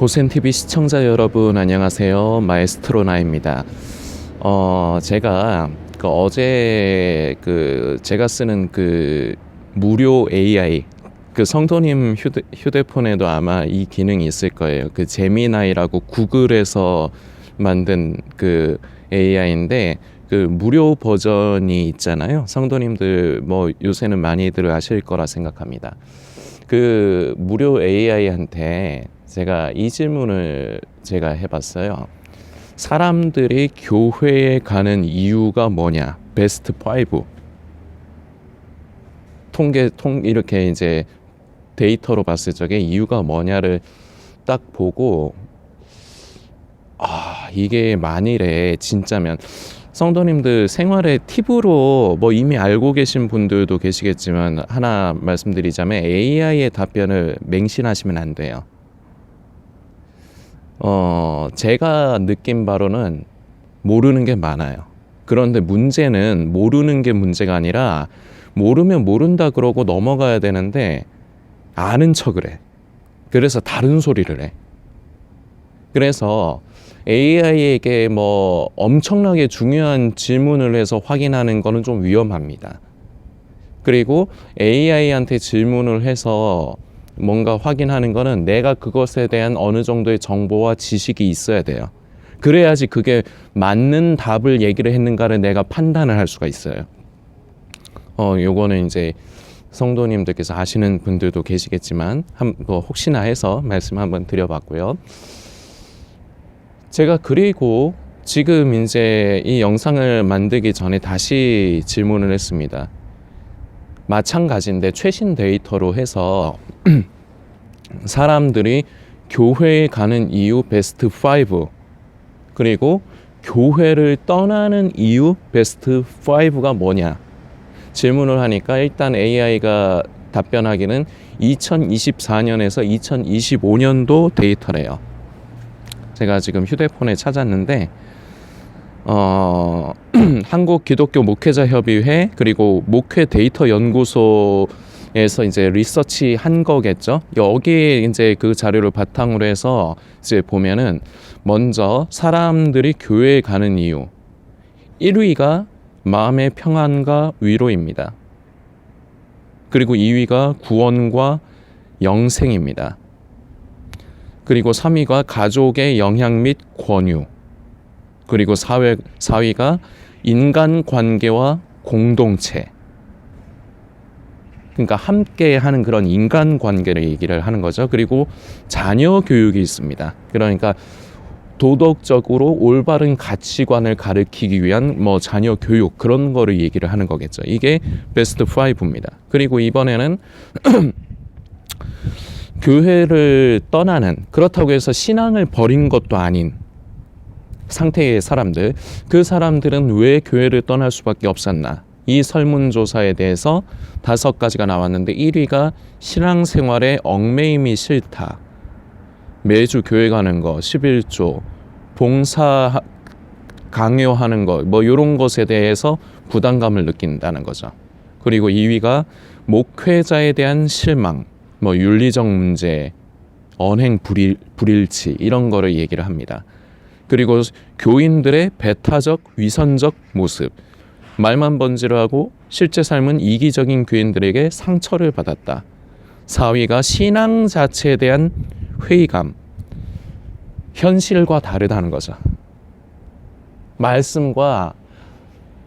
고센TV 시청자 여러분 안녕하세요. 마에스트로 나입니다. 제가 어제 제가 쓰는 무료 AI 성도님 휴대폰에도 아마 이 기능이 있을 거예요. 제미나이라고 구글에서 만든 AI인데 무료 버전이 있잖아요. 성도님들 요새는 많이들 아실 거라 생각합니다. 무료 AI한테 제가 이 질문을 해봤어요. 사람들이 교회에 가는 이유가 뭐냐? 베스트 5. 이렇게 이제 데이터로 봤을 적에 이유가 뭐냐를 딱 보고, 이게 만일에 진짜면 성도님들 생활의 팁으로 이미 알고 계신 분들도 계시겠지만 하나 말씀드리자면 AI의 답변을 맹신하시면 안 돼요. 제가 느낀 바로는 모르는 게 많아요. 그런데 문제는 모르는 게 문제가 아니라 모르면 모른다 그러고 넘어가야 되는데 아는 척을 해. 그래서 다른 소리를 해. 그래서 AI에게 엄청나게 중요한 질문을 해서 확인하는 거는 좀 위험합니다. 그리고 AI한테 질문을 해서 뭔가 확인하는 거는 내가 그것에 대한 어느 정도의 정보와 지식이 있어야 돼요. 그래야지 그게 맞는 답을 얘기를 했는가를 내가 판단을 할 수가 있어요. 요거는 이제 성도님들께서 아시는 분들도 계시겠지만 혹시나 해서 말씀 한번 드려봤고요. 제가 그리고 지금 이제 이 영상을 만들기 전에 다시 질문을 했습니다. 마찬가지인데 최신 데이터로 해서 사람들이 교회에 가는 이유 베스트 5 그리고 교회를 떠나는 이유 베스트 5가 뭐냐 질문을 하니까 일단 AI가 답변하기는 2024년에서 2025년도 데이터래요. 제가 지금 휴대폰에 찾았는데 한국기독교목회자협의회 그리고 목회 데이터 연구소에서 이제 리서치 한 거겠죠. 여기에 이제 그 자료를 바탕으로 해서 이제 보면은 먼저 사람들이 교회에 가는 이유 1위가 마음의 평안과 위로입니다. 그리고 2위가 구원과 영생입니다. 그리고 3위가 가족의 영향 및 권유. 그리고 4위가 인간관계와 공동체. 그러니까 함께 하는 그런 인간관계를 얘기를 하는 거죠. 그리고 자녀 교육이 있습니다. 그러니까 도덕적으로 올바른 가치관을 가르치기 위한 자녀 교육 그런 거를 얘기를 하는 거겠죠. 이게 베스트 5입니다. 그리고 이번에는 교회를 떠나는 그렇다고 해서 신앙을 버린 것도 아닌 상태의 사람들, 그 사람들은 왜 교회를 떠날 수밖에 없었나? 이 설문조사에 대해서 5가지가 나왔는데 1위가 신앙생활에 얽매임이 싫다. 매주 교회 가는 거, 11조, 봉사 강요하는 거, 이런 것에 대해서 부담감을 느낀다는 거죠. 그리고 2위가 목회자에 대한 실망, 윤리적 문제, 언행 불일치 이런 거를 얘기를 합니다. 그리고 교인들의 배타적 위선적 모습, 말만 번지르하고 실제 삶은 이기적인 교인들에게 상처를 받았다. 4위가 신앙 자체에 대한 회의감, 현실과 다르다는 거죠.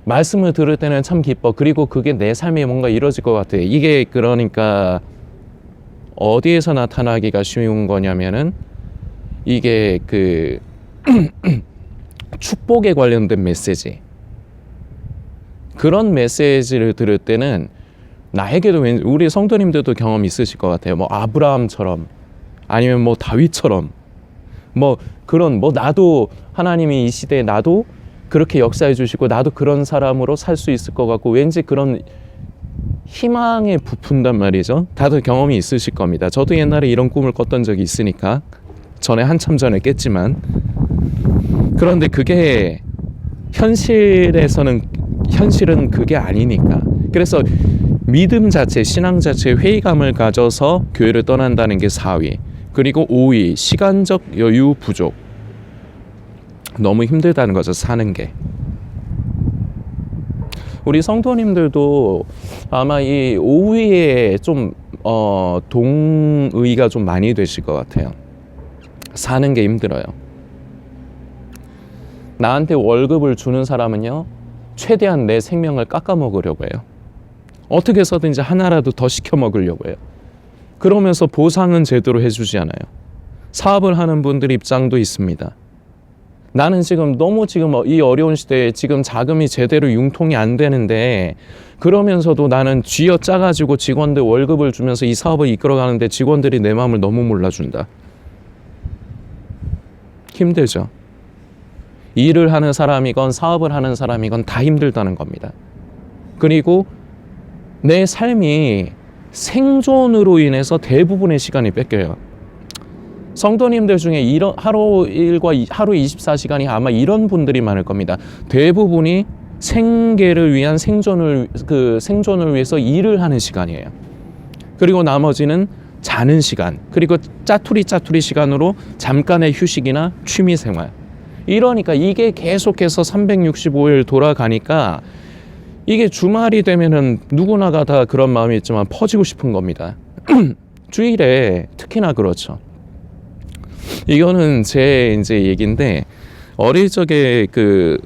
말씀을 들을 때는 참 기뻐. 그리고 그게 내 삶에 뭔가 이루어질 것 같아. 이게 그러니까 어디에서 나타나기가 쉬운 거냐면은 이게 축복에 관련된 메시지. 그런 메시지를 들을 때는 나에게도 우리 성도님들도 경험 있으실 것 같아요. 아브라함처럼 아니면 다윗처럼 나도 하나님이 이 시대에 나도 그렇게 역사해 주시고 나도 그런 사람으로 살 수 있을 것 같고 왠지 그런 희망에 부푼단 말이죠. 다들 경험이 있으실 겁니다. 저도 옛날에 이런 꿈을 꿨던 적이 있으니까 한참 전에 깼지만 그런데 그게 현실은 그게 아니니까. 그래서 믿음 자체, 신앙 자체에 회의감을 가져서 교회를 떠난다는 게 4위. 그리고 5위, 시간적 여유 부족. 너무 힘들다는 거죠, 사는 게. 우리 성도님들도 아마 이 5위에 좀 동의가 좀 많이 되실 것 같아요. 사는 게 힘들어요. 나한테 월급을 주는 사람은요, 최대한 내 생명을 깎아먹으려고 해요. 어떻게 해서든지 하나라도 더 시켜 먹으려고 해요. 그러면서 보상은 제대로 해주지 않아요. 사업을 하는 분들 입장도 있습니다. 나는 지금 너무 이 어려운 시대에 지금 자금이 제대로 융통이 안 되는데, 그러면서도 나는 쥐어 짜가지고 직원들 월급을 주면서 이 사업을 이끌어가는데 직원들이 내 마음을 너무 몰라준다. 힘들죠. 일을 하는 사람이건 사업을 하는 사람이건 다 힘들다는 겁니다. 그리고 내 삶이 생존으로 인해서 대부분의 시간이 뺏겨요. 성도님들 중에 하루 24시간이 아마 이런 분들이 많을 겁니다. 대부분이 생계를 위한 생존을 위해서 일을 하는 시간이에요. 그리고 나머지는 자는 시간, 그리고 짜투리 시간으로 잠깐의 휴식이나 취미 생활. 이러니까 이게 계속해서 365일 돌아가니까 이게 주말이 되면은 누구나가 다 그런 마음이 있지만 퍼지고 싶은 겁니다. 주일에 특히나 그렇죠. 이거는 제 이제 얘기인데, 어릴 적에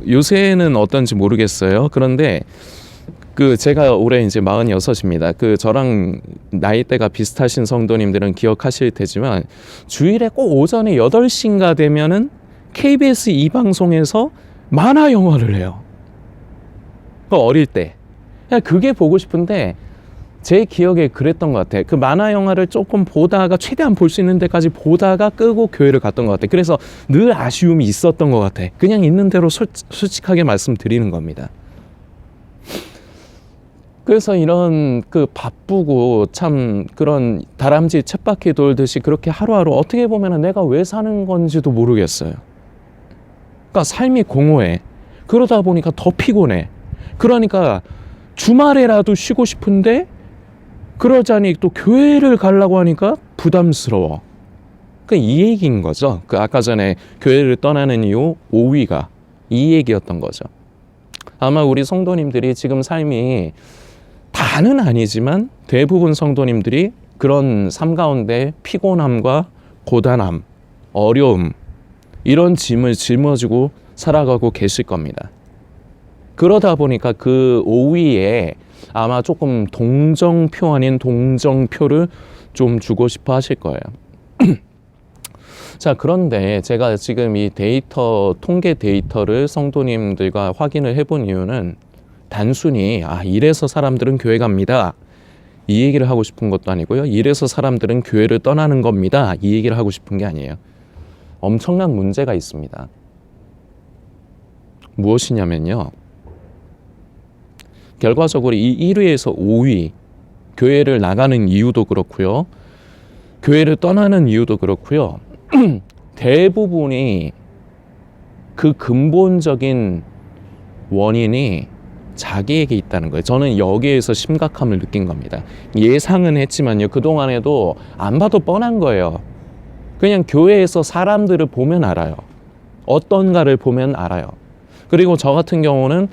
요새는 어떤지 모르겠어요. 그런데 제가 올해 이제 46입니다. 저랑 나이대가 비슷하신 성도님들은 기억하실 테지만, 주일에 꼭 오전에 8시인가 되면은 KBS 2방송에서 만화 영화를 해요. 어릴 때. 그게 보고 싶은데, 제 기억에 그랬던 것 같아요. 그 만화 영화를 조금 보다가 최대한 볼 수 있는 데까지 보다가 끄고 교회를 갔던 것 같아요. 그래서 늘 아쉬움이 있었던 것 같아요. 그냥 있는 대로 솔직하게 말씀드리는 겁니다. 그래서 이런 바쁘고 참 그런 다람쥐 쳇바퀴 돌듯이 그렇게 하루하루 어떻게 보면 내가 왜 사는 건지도 모르겠어요. 그러니까 삶이 공허해. 그러다 보니까 더 피곤해. 그러니까 주말에라도 쉬고 싶은데, 그러자니 또 교회를 가려고 하니까 부담스러워. 이 얘기인 거죠. 아까 전에 교회를 떠나는 이유 5위가 이 얘기였던 거죠. 아마 우리 성도님들이 지금 삶이 다는 아니지만 대부분 성도님들이 그런 삶 가운데 피곤함과 고단함, 어려움, 이런 짐을 짊어지고 살아가고 계실 겁니다. 그러다 보니까 그 5위에 아마 조금 동정표 아닌 동정표를 좀 주고 싶어 하실 거예요. 자, 그런데 제가 지금 이 통계 데이터를 성도님들과 확인을 해본 이유는 단순히 이래서 사람들은 교회 갑니다, 이 얘기를 하고 싶은 것도 아니고요. 이래서 사람들은 교회를 떠나는 겁니다, 이 얘기를 하고 싶은 게 아니에요. 엄청난 문제가 있습니다. 무엇이냐면요, 결과적으로 이 1위에서 5위, 교회를 나가는 이유도 그렇고요, 교회를 떠나는 이유도 그렇고요, 대부분이 그 근본적인 원인이 자기에게 있다는 거예요. 저는 여기에서 심각함을 느낀 겁니다. 예상은 했지만요, 그동안에도 안 봐도 뻔한 거예요. 그냥 교회에서 사람들을 보면 알아요. 어떤가를 보면 알아요. 그리고 저 같은 경우는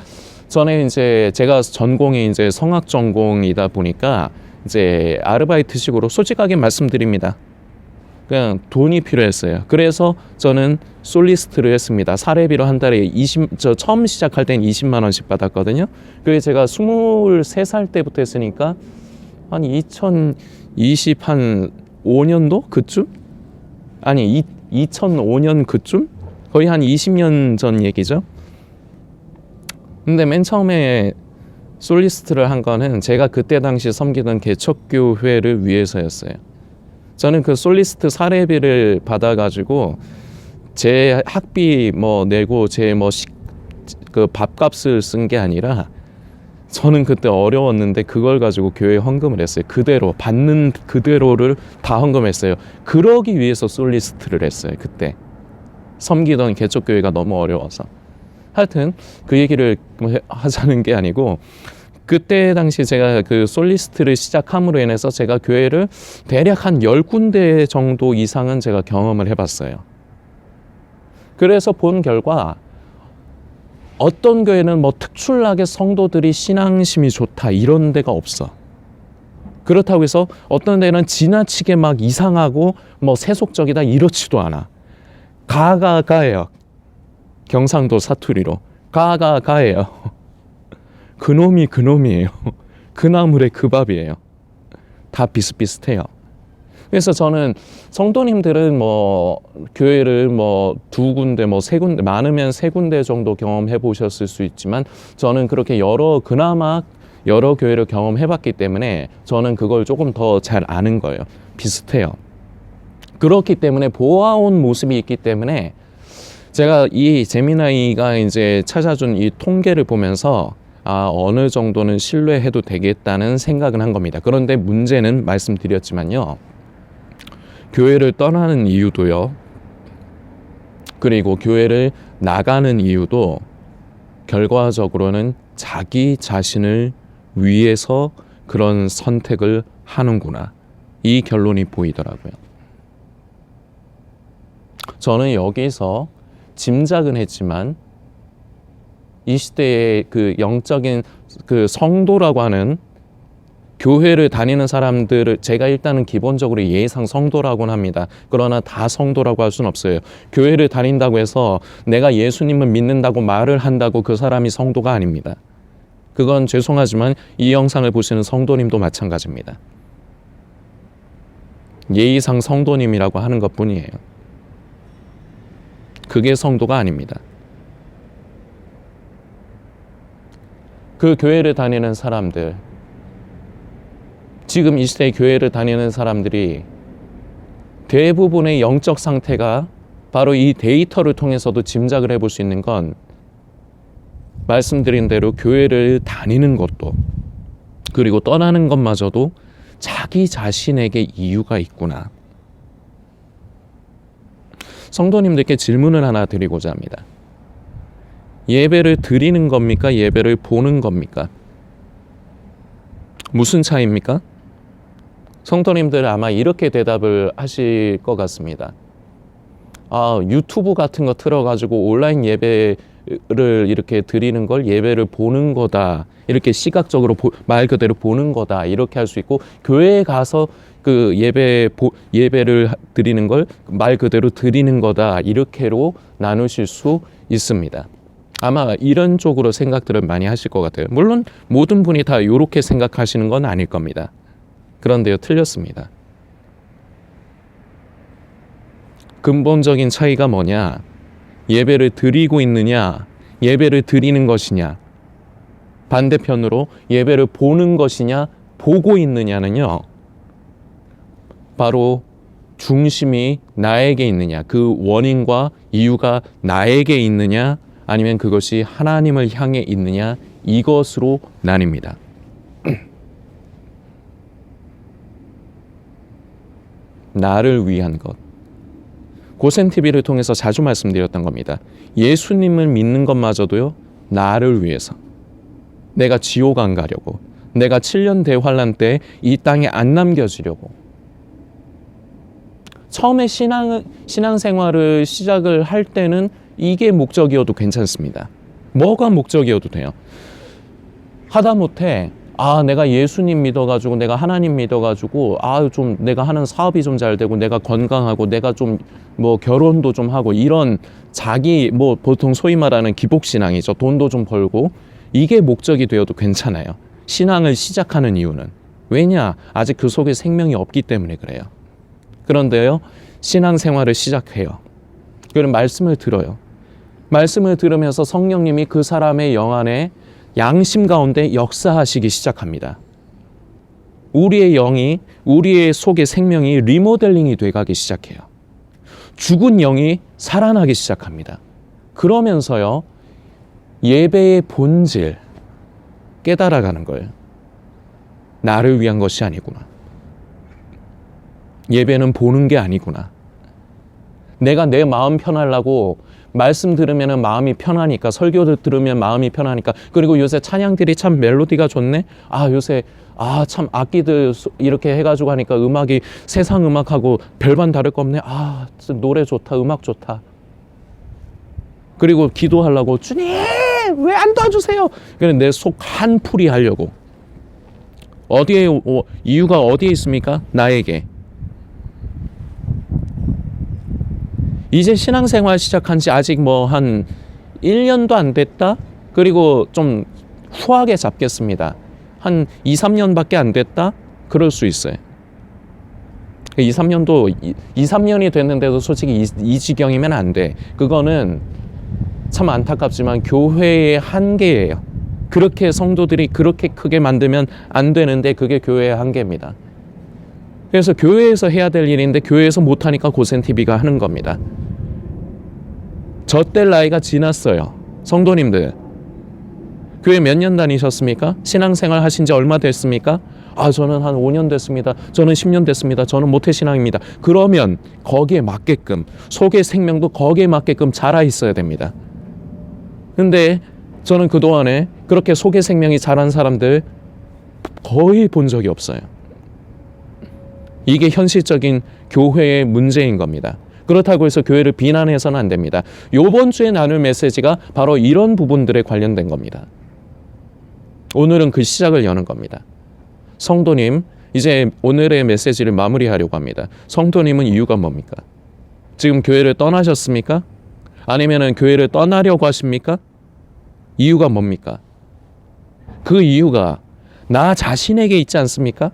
전에 이제 제가 전공이 이제 성악 전공이다 보니까 이제 아르바이트식으로 솔직하게 말씀드립니다. 그냥 돈이 필요했어요. 그래서 저는 솔리스트를 했습니다. 사례비로 한 달에 처음 시작할 땐 20만 원씩 받았거든요. 그게 제가 23살 때부터 했으니까 한 2025년도 그쯤? 아니 2005년 그쯤? 거의 한 20년 전 얘기죠. 근데 맨 처음에 솔리스트를 한 거는 제가 그때 당시 섬기던 개척교회를 위해서였어요. 저는 그 솔리스트 사례비를 받아가지고 제 학비 내고 제 그 밥값을 쓴 게 아니라, 저는 그때 어려웠는데 그걸 가지고 교회에 헌금을 했어요. 그대로 받는 그대로를 다 헌금했어요. 그러기 위해서 솔리스트를 했어요. 그때 섬기던 개척교회가 너무 어려워서. 하여튼 그 얘기를 하자는 게 아니고, 그때 당시 제가 그 솔리스트를 시작함으로 인해서 제가 교회를 대략 한 10군데 정도 이상은 제가 경험을 해봤어요. 그래서 본 결과 어떤 교회는 뭐 특출나게 성도들이 신앙심이 좋다 이런 데가 없어. 그렇다고 해서 어떤 데는 지나치게 막 이상하고 뭐 세속적이다 이렇지도 않아. 가예요. 경상도 사투리로 가예요. 그놈이 그놈이에요. 그 나물의 그 밥이에요. 다 비슷비슷해요. 그래서 저는 성도님들은 뭐 교회를 뭐 2군데 뭐 3군데 많으면 3군데 정도 경험해 보셨을 수 있지만 저는 그렇게 그나마 여러 교회를 경험해 봤기 때문에 저는 그걸 조금 더 잘 아는 거예요. 비슷해요. 그렇기 때문에 보아온 모습이 있기 때문에 제가 이 제미나이가 이제 찾아준 이 통계를 보면서 어느 정도는 신뢰해도 되겠다는 생각은 한 겁니다. 그런데 문제는 말씀드렸지만요. 교회를 떠나는 이유도요. 그리고 교회를 나가는 이유도 결과적으로는 자기 자신을 위해서 그런 선택을 하는구나. 이 결론이 보이더라고요. 저는 여기서 짐작은 했지만 이 시대의 그 영적인 그 성도라고 하는 교회를 다니는 사람들을 제가 일단은 기본적으로 예상 성도라고는 합니다. 그러나 다 성도라고 할 수는 없어요. 교회를 다닌다고 해서 내가 예수님을 믿는다고 말을 한다고 그 사람이 성도가 아닙니다. 그건 죄송하지만 이 영상을 보시는 성도님도 마찬가지입니다. 예의상 성도님이라고 하는 것뿐이에요. 그게 성도가 아닙니다. 그 교회를 다니는 사람들, 지금 이 시대에 교회를 다니는 사람들이 대부분의 영적 상태가 바로 이 데이터를 통해서도 짐작을 해볼 수 있는 건 말씀드린 대로 교회를 다니는 것도 그리고 떠나는 것마저도 자기 자신에게 이유가 있구나. 성도님들께 질문을 하나 드리고자 합니다. 예배를 드리는 겁니까? 예배를 보는 겁니까? 무슨 차이입니까? 성도님들 아마 이렇게 대답을 하실 것 같습니다. 유튜브 같은 거 틀어가지고 온라인 예배를 이렇게 드리는 걸 예배를 보는 거다. 이렇게 시각적으로 말 그대로 보는 거다. 이렇게 할 수 있고 교회에 가서 그 예배를 드리는 걸 말 그대로 드리는 거다. 이렇게로 나누실 수 있습니다. 아마 이런 쪽으로 생각들을 많이 하실 것 같아요. 물론 모든 분이 다 이렇게 생각하시는 건 아닐 겁니다. 그런데요, 틀렸습니다. 근본적인 차이가 뭐냐? 예배를 드리고 있느냐? 예배를 드리는 것이냐? 반대편으로 예배를 보는 것이냐? 보고 있느냐는요. 바로 중심이 나에게 있느냐? 그 원인과 이유가 나에게 있느냐? 아니면 그것이 하나님을 향해 있느냐? 이것으로 나뉩니다. 나를 위한 것. 고센TV를 통해서 자주 말씀드렸던 겁니다. 예수님을 믿는 것마저도요. 나를 위해서. 내가 지옥 안 가려고. 내가 7년 대환란 때 이 땅에 안 남겨지려고. 처음에 신앙생활을 시작을 할 때는 이게 목적이어도 괜찮습니다. 뭐가 목적이어도 돼요. 하다못해 내가 예수님 믿어가지고 내가 하나님 믿어가지고 좀 내가 하는 사업이 좀 잘 되고 내가 건강하고 내가 좀 뭐 결혼도 좀 하고 이런 자기 뭐 보통 소위 말하는 기복신앙이죠. 돈도 좀 벌고 이게 목적이 되어도 괜찮아요. 신앙을 시작하는 이유는 왜냐? 아직 그 속에 생명이 없기 때문에 그래요. 그런데요, 신앙생활을 시작해요. 그럼 말씀을 들어요. 말씀을 들으면서 성령님이 그 사람의 영 안에 양심 가운데 역사하시기 시작합니다. 우리의 영이, 우리의 속의 생명이 리모델링이 돼가기 시작해요. 죽은 영이 살아나기 시작합니다. 그러면서요, 예배의 본질 깨달아가는 거예요. 나를 위한 것이 아니구나. 예배는 보는 게 아니구나. 내가 내 마음 편하려고 말씀 들으면 마음이 편하니까, 설교 들으면 마음이 편하니까, 그리고 요새 찬양들이 참 멜로디가 좋네. 요새 참 악기들 이렇게 해가지고 하니까 음악이 세상 음악하고 별반 다를 거 없네. 진짜 노래 좋다, 음악 좋다. 그리고 기도하려고 주님 왜 안 도와주세요? 그래 내 속 한풀이 하려고. 이유가 어디에 있습니까? 나에게. 이제 신앙생활 시작한 지 아직 한 1년도 안 됐다? 그리고 좀 후하게 잡겠습니다. 한 2, 3년밖에 안 됐다? 그럴 수 있어요. 2, 3년이 됐는데도 솔직히 이 지경이면 안 돼. 그거는 참 안타깝지만 교회의 한계예요. 그렇게 성도들이 그렇게 크게 만들면 안 되는데 그게 교회의 한계입니다. 그래서 교회에서 해야 될 일인데 교회에서 못하니까 고센TV가 하는 겁니다. 저 때 나이가 지났어요. 성도님들 교회 몇 년 다니셨습니까? 신앙생활 하신 지 얼마 됐습니까? 저는 한 5년 됐습니다. 저는 10년 됐습니다. 저는 모태신앙입니다. 그러면 거기에 맞게끔 속의 생명도 거기에 맞게끔 자라 있어야 됩니다. 근데 저는 그동안에 그렇게 속의 생명이 자란 사람들 거의 본 적이 없어요. 이게 현실적인 교회의 문제인 겁니다. 그렇다고 해서 교회를 비난해서는 안 됩니다. 이번 주에 나눌 메시지가 바로 이런 부분들에 관련된 겁니다. 오늘은 그 시작을 여는 겁니다. 성도님, 이제 오늘의 메시지를 마무리하려고 합니다. 성도님은 이유가 뭡니까? 지금 교회를 떠나셨습니까? 아니면 교회를 떠나려고 하십니까? 이유가 뭡니까? 그 이유가 나 자신에게 있지 않습니까?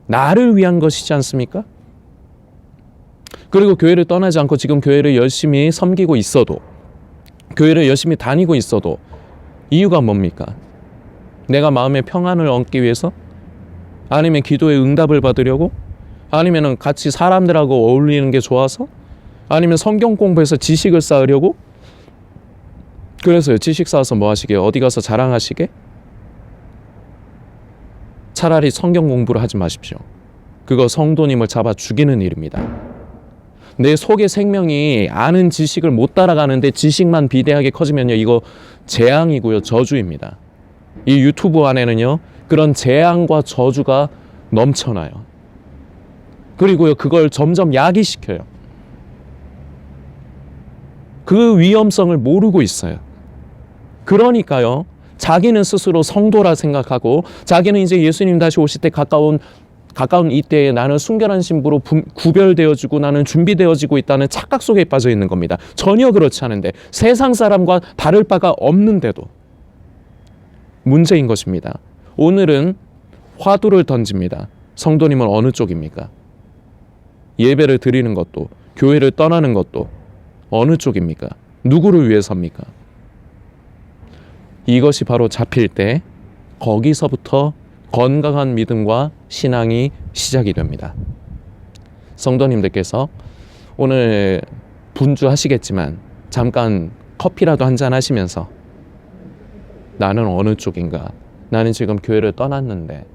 나를 위한 것이지 않습니까? 그리고 교회를 떠나지 않고 지금 교회를 열심히 섬기고 있어도, 교회를 열심히 다니고 있어도 이유가 뭡니까? 내가 마음의 평안을 얻기 위해서? 아니면 기도의 응답을 받으려고? 아니면 같이 사람들하고 어울리는 게 좋아서? 아니면 성경 공부해서 지식을 쌓으려고? 그래서요, 지식 쌓아서 뭐 하시게? 어디 가서 자랑하시게? 차라리 성경 공부를 하지 마십시오. 그거 성도님을 잡아 죽이는 일입니다. 내 속의 생명이 아는 지식을 못 따라가는데 지식만 비대하게 커지면요, 이거 재앙이고요, 저주입니다. 이 유튜브 안에는요, 그런 재앙과 저주가 넘쳐나요. 그리고요, 그걸 점점 야기시켜요. 그 위험성을 모르고 있어요. 그러니까요, 자기는 스스로 성도라 생각하고, 자기는 이제 예수님 다시 오실 때 가까운 이때에 나는 순결한 신부로 구별되어지고 나는 준비되어지고 있다는 착각 속에 빠져 있는 겁니다. 전혀 그렇지 않은데, 세상 사람과 다를 바가 없는데도 문제인 것입니다. 오늘은 화두를 던집니다. 성도님은 어느 쪽입니까? 예배를 드리는 것도, 교회를 떠나는 것도 어느 쪽입니까? 누구를 위해서입니까? 이것이 바로 잡힐 때 거기서부터 건강한 믿음과 신앙이 시작이 됩니다. 성도님들께서 오늘 분주하시겠지만 잠깐 커피라도 한잔 하시면서 나는 어느 쪽인가? 나는 지금 교회를 떠났는데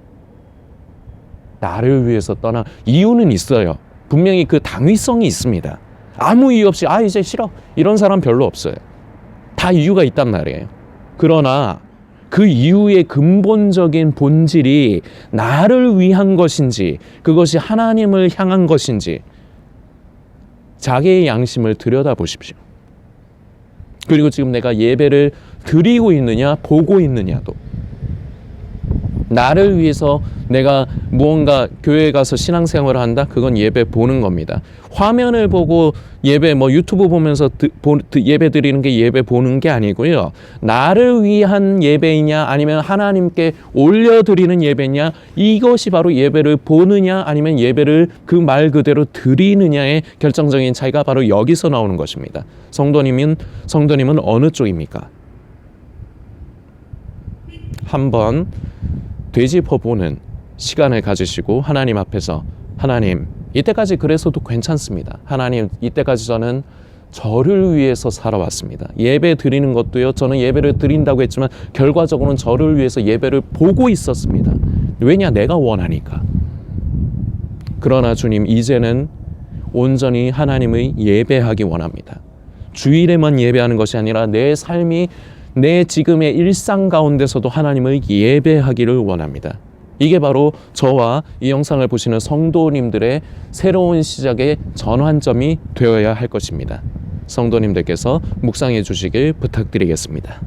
나를 위해서 이유는 있어요. 분명히 그 당위성이 있습니다. 아무 이유 없이 이제 싫어 이런 사람 별로 없어요. 다 이유가 있단 말이에요. 그러나 그 이유의 근본적인 본질이 나를 위한 것인지, 그것이 하나님을 향한 것인지 자기의 양심을 들여다보십시오. 그리고 지금 내가 예배를 드리고 있느냐 보고 있느냐도, 나를 위해서 내가 무언가 교회에 가서 신앙생활을 한다? 그건 예배 보는 겁니다. 화면을 보고 예배 유튜브 보면서 예배 드리는 게 예배 보는 게 아니고요. 나를 위한 예배이냐 아니면 하나님께 올려드리는 예배냐, 이것이 바로 예배를 보느냐 아니면 예배를 그 말 그대로 드리느냐의 결정적인 차이가 바로 여기서 나오는 것입니다. 성도님은 어느 쪽입니까? 한번 되짚어보는 시간을 가지시고 하나님 앞에서, 하나님 이때까지 그래서도 괜찮습니다. 하나님 이때까지 저는 저를 위해서 살아왔습니다. 예배 드리는 것도요, 저는 예배를 드린다고 했지만 결과적으로는 저를 위해서 예배를 보고 있었습니다. 왜냐? 내가 원하니까. 그러나 주님, 이제는 온전히 하나님의 예배하기 원합니다. 주일에만 예배하는 것이 아니라 내 삶이 내 지금의 일상 가운데서도 하나님을 예배하기를 원합니다. 이게 바로 저와 이 영상을 보시는 성도님들의 새로운 시작의 전환점이 되어야 할 것입니다. 성도님들께서 묵상해 주시길 부탁드리겠습니다.